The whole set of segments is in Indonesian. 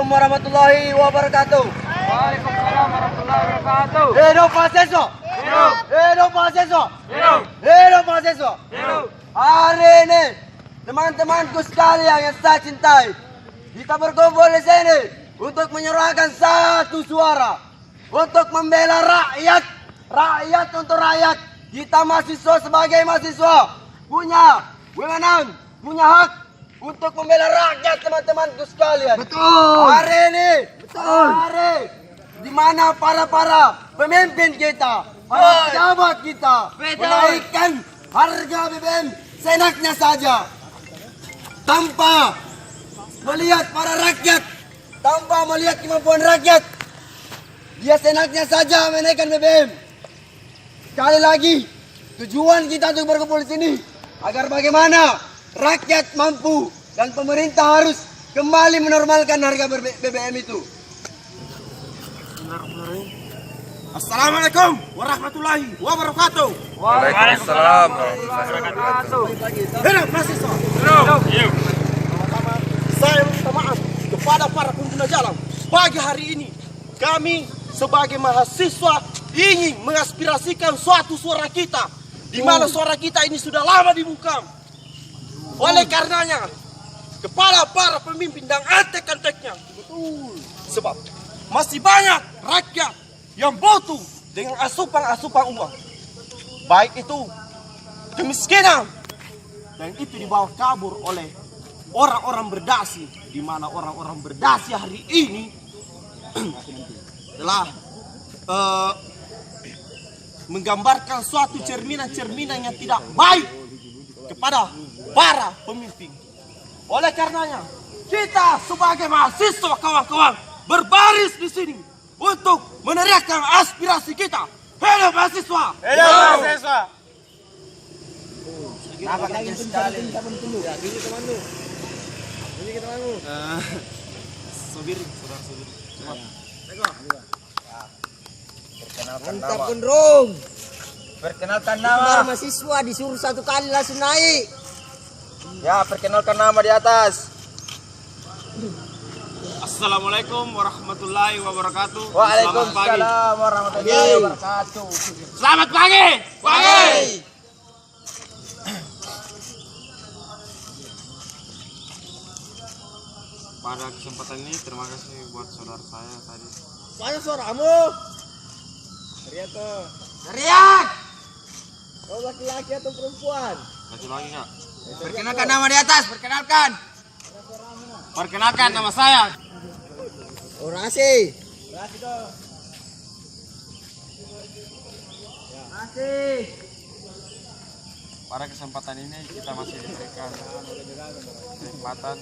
Assalamualaikum warahmatullahi wabarakatuh. Waalaikumsalam warahmatullahi wabarakatuh. Hidup mahasiswa. Hidup. Hidup mahasiswa. Hidup. Hidup mahasiswa. Hidup. Hari ini teman-temanku sekalian yang saya cintai, kita berkumpul di sini untuk menyuarakan satu suara, untuk membela rakyat, rakyat untuk rakyat. Kita mahasiswa sebagai mahasiswa punya wewenang, punya hak untuk membela rakyat, teman-temanku sekalian. Betul. Hari ini, Betul. hari di mana para pemimpin kita, para pejabat kita Betul. menaikkan harga BBM seenaknya saja, tanpa melihat para rakyat, tanpa melihat kemampuan rakyat. Dia seenaknya saja menaikkan BBM. Sekali lagi, tujuan kita untuk berkumpul di sini agar bagaimana rakyat mampu dan pemerintah harus kembali menormalkan harga BBM itu. Assalamualaikum warahmatullahi wabarakatuh. Waalaikumsalam warahmatullahi wabarakatuh. Hidup mahasiswa. Hidup. Saya minta maaf kepada para pengguna jalan. Pagi hari ini kami sebagai mahasiswa ingin mengaspirasikan suatu suara kita, di mana suara kita ini sudah lama dibungkam. Oleh karenanya kepada para pemimpin dan antek-anteknya, sebab masih banyak rakyat yang butuh dengan asupan uang, baik itu kemiskinan, dan itu dibawa kabur oleh orang-orang berdasi, di mana orang-orang berdasi hari ini telah menggambarkan suatu cerminan-cerminan yang tidak baik kepada para pemimpin. Oleh karenanya kita sebagai mahasiswa kawan-kawan berbaris di sini untuk meneriakkan aspirasi kita. Hidup mahasiswa! Hidup mahasiswa. Kenapa kecil sekali? Sobiri, saudara sobiri. Mantap Gendrung. Perkenalkan Para nama. mahasiswa disuruh satu kali langsung naik. Ya, perkenalkan nama di atas. Assalamualaikum warahmatullahi wabarakatuh. Waalaikumsalam warahmatullahi wabarakatuh. Selamat pagi. Pagi. Pada kesempatan ini terima kasih buat saudara saya tadi. Mana suaramu? Teriak. Kau laki-laki atau perempuan? Kasih lagi nggak? Perkenalkan nama di atas. Perkenalkan. Perkenalkan nama saya. Orasi. Pada kesempatan ini kita masih diberikan kesempatan.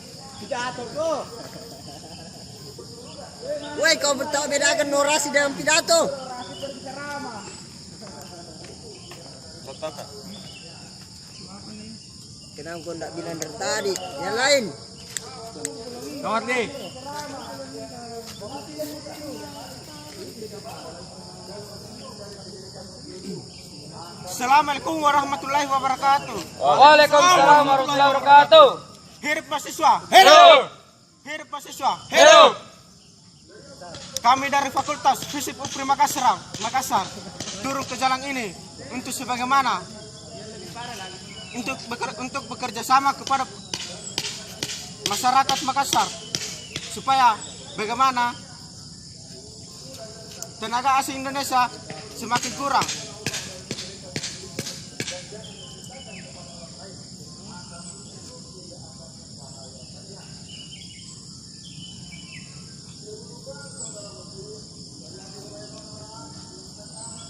Woi, kau tahu bedakan orasi dengan pidato? Tetap kan? Kenapa kau tidak bilang dari tadi? Yang lain. Selamat nih. Assalamualaikum warahmatullahi wabarakatuh. Waalaikumsalam warahmatullahi wabarakatuh. Hidup mahasiswa. Hidup. Hidup mahasiswa. Hidup. Kami dari Fakultas Fisip UPRI Makassar turun ke jalan ini untuk sebagaimana untuk bekerja sama kepada masyarakat Makassar supaya bagaimana tenaga asing Indonesia semakin kurang.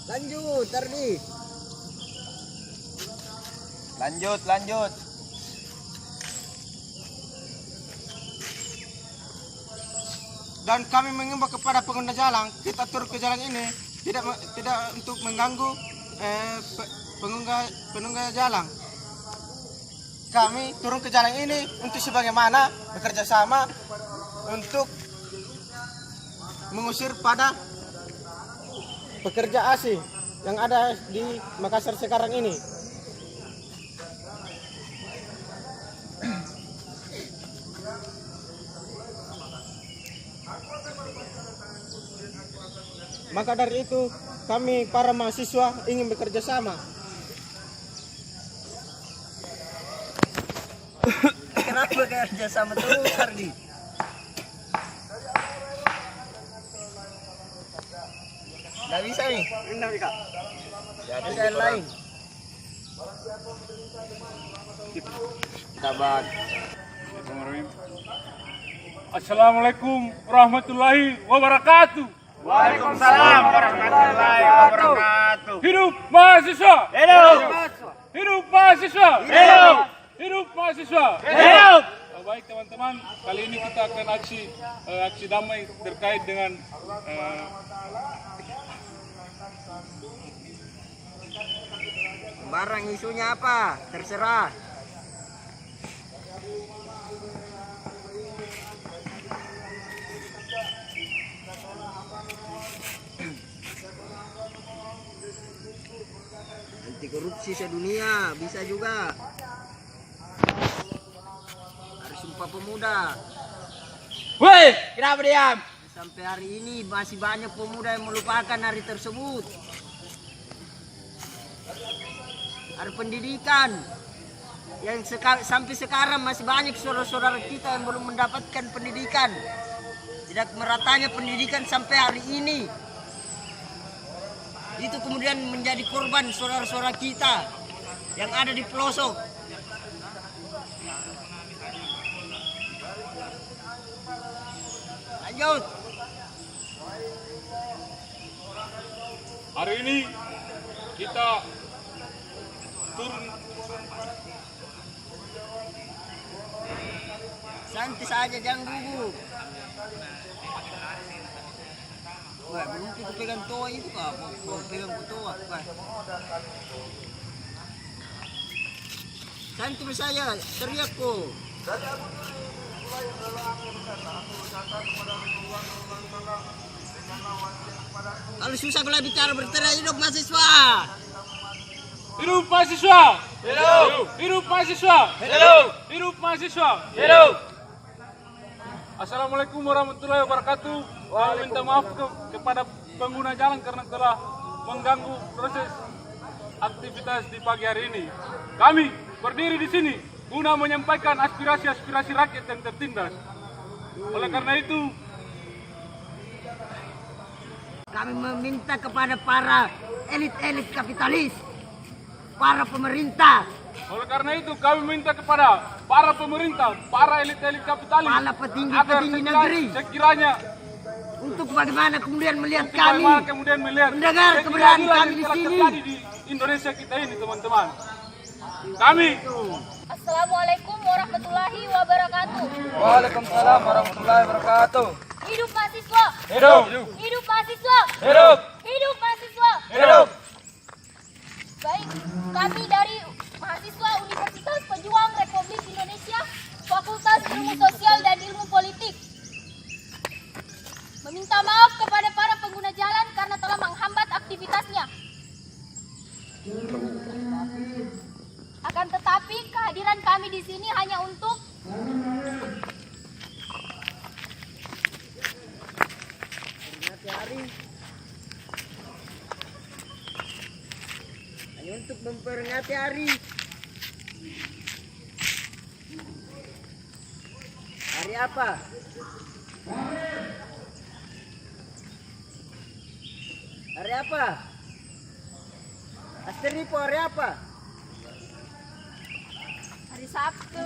Lanjut, Tardi. Lanjut. Dan kami mengimbau kepada pengguna jalan, kita turun ke jalan ini tidak untuk mengganggu pengguna jalan. Kami turun ke jalan ini untuk sebagaimana bekerja sama untuk mengusir pada pekerja asing yang ada di Makassar sekarang ini. Maka dari itu kami para mahasiswa ingin bekerja sama. Kenapa kerja sama terus, Ardi? Nggak bisa nih. Benar, Kak. Ada yang lain. Kita bang. Assalamualaikum warahmatullahi wabarakatuh. Waalaikumsalam warahmatullahi wabarakatuh. Hidup mahasiswa. Hidup. Hidup mahasiswa. Hidup. Hidup mahasiswa. Hidup. Baik teman-teman, kali ini kita akan aksi damai terkait dengan Barang isunya apa? Terserah. Anti korupsi sedunia bisa juga. Harus Sumpah Pemuda. Woi, kenapa diam? Sampai hari ini masih banyak pemuda yang melupakan hari tersebut. Hari pendidikan yang sampai sekarang masih banyak saudara-saudara kita yang belum mendapatkan pendidikan. Tidak meratanya pendidikan sampai hari ini. Itu kemudian menjadi korban saudara-saudara kita yang ada di pelosok. Lanjut. hari ini kita turun. Santai saja, jangan gugup. Wah, belum kita pegang toa itu kak, mau pegang toa. Wah. Santai saja, teriak kok. Kalau susah kalau bicara berteriak, hidup mahasiswa. Hidup mahasiswa. Hidup. Hidup mahasiswa. Hidup. Hidup mahasiswa. Hidup. Assalamualaikum warahmatullahi wabarakatuh. Kami minta maaf kepada pengguna jalan karena telah mengganggu proses aktivitas di pagi hari ini. Kami berdiri di sini guna menyampaikan aspirasi-aspirasi rakyat yang tertindas. Oleh karena itu, Kami meminta kepada para elit-elit kapitalis, para pemerintah, oleh karena itu kami minta kepada para pemerintah, para elit-elit kapitalis, para petinggi-petinggi negeri, sekiranya untuk bagaimana kemudian melihat bagaimana kami, kemudian melihat mendengar keberadaan kami di yang telah sini. terjadi di Indonesia kita ini, teman-teman. Kami Assalamualaikum warahmatullahi wabarakatuh. Waalaikumsalam warahmatullahi wabarakatuh. Hidup mahasiswa. Hidup. Hidup mahasiswa. Hidup. Hidup mahasiswa. Hidup. Baik, kami dari mahasiswa Universitas Pejuang Republik Indonesia, Fakultas Ilmu Sosial dan Ilmu Politik, meminta maaf kepada para pengguna jalan karena telah menghambat aktivitasnya. Akan tetapi kehadiran kami di sini hanya untuk memperingati hari. Hari apa? Hari apa? Asteripo, hari apa? hari Sabtu.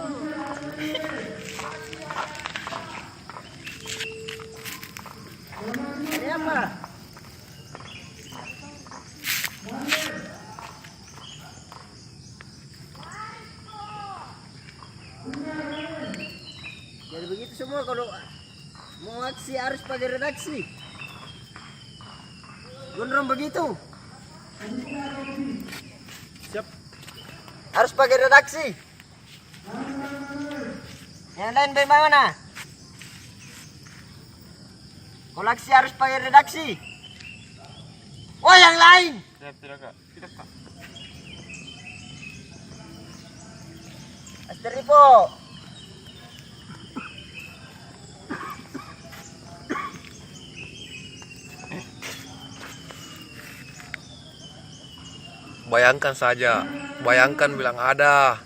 Hari apa? Jadi begitu semua kalau mau aksi harus pakai redaksi. Gondrong begitu. Siap. Harus pakai redaksi. Yang lain bagaimana? Kalau aksi harus pakai redaksi. Oh, yang lain. tidak kak. Asteripo. Bayangkan saja, bayangkan bilang ada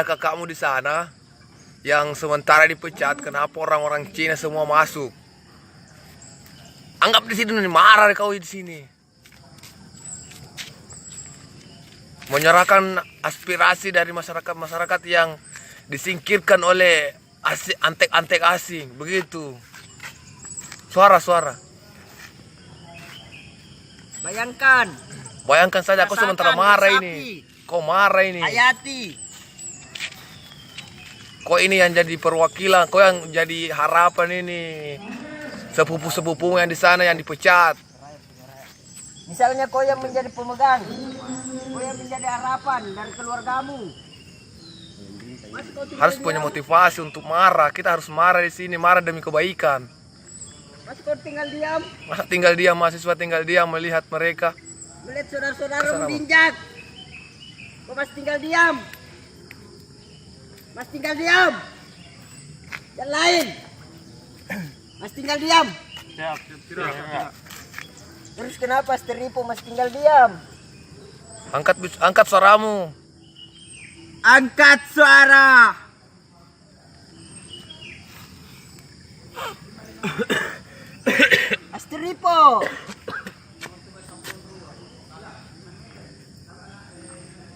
kakakmu di sana yang sementara dipecat. Kenapa orang-orang Cina semua masuk? Anggap di sini marah kau di sini. Menyerahkan aspirasi dari masyarakat yang disingkirkan oleh antek-antek asing, begitu. Suara-suara. Bayangkan saja, kau sementara marah ini. Kau marah ini. Hayati. Kau ini yang jadi perwakilan, kau yang jadi harapan ini. Sepupu-sepupu yang di sana yang dipecat. Misalnya kau yang menjadi pemegang, kau yang menjadi harapan dari keluargamu. Harus punya motivasi untuk marah. Kita harus marah di sini, marah demi kebaikan. Masih kau tinggal diam, Masa tinggal diam, mahasiswa tinggal diam melihat mereka. melihat saudara-saudara diinjak. Kau masih tinggal diam. Masih tinggal diam. Yang lain. Masih tinggal diam. Terus kenapa Steripo masih tinggal diam? Angkat suaramu. Angkat suara. Asteripo.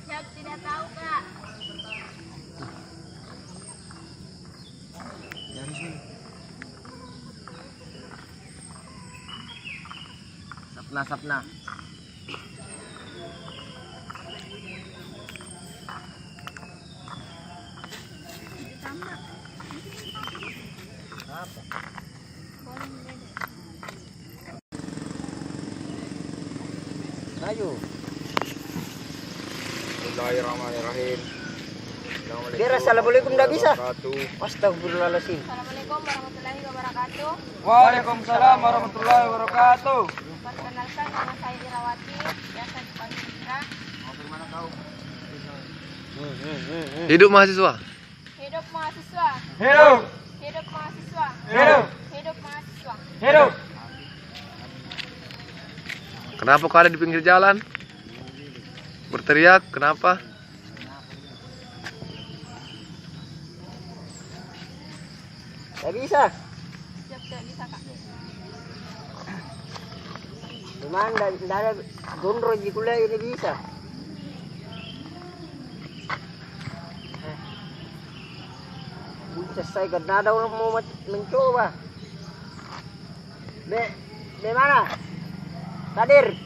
Siap tidak tahu, Kak. Sapna. Ayo. Bismillahirrahmanirrahim. Biar assalamualaikum dah bisa. Astagfirullahaladzim. Assalamualaikum warahmatullahi wabarakatuh. Waalaikumsalam warahmatullahi wabarakatuh. Perkenalkan, nama saya Irawati, biasa dipanggil Ira. Hidup mahasiswa. Hidup mahasiswa. Hidup. Hidup mahasiswa. Hidup. Hidup mahasiswa. Hidup. Kenapa kau ada di pinggir jalan? Berteriak, kenapa? Tak bisa. Siap tidak bisa, Kak. Gimana? Tidak ada gondro di kuliah ini bisa. Selesai kan ada orang mau mencoba. Be mana? Kadir.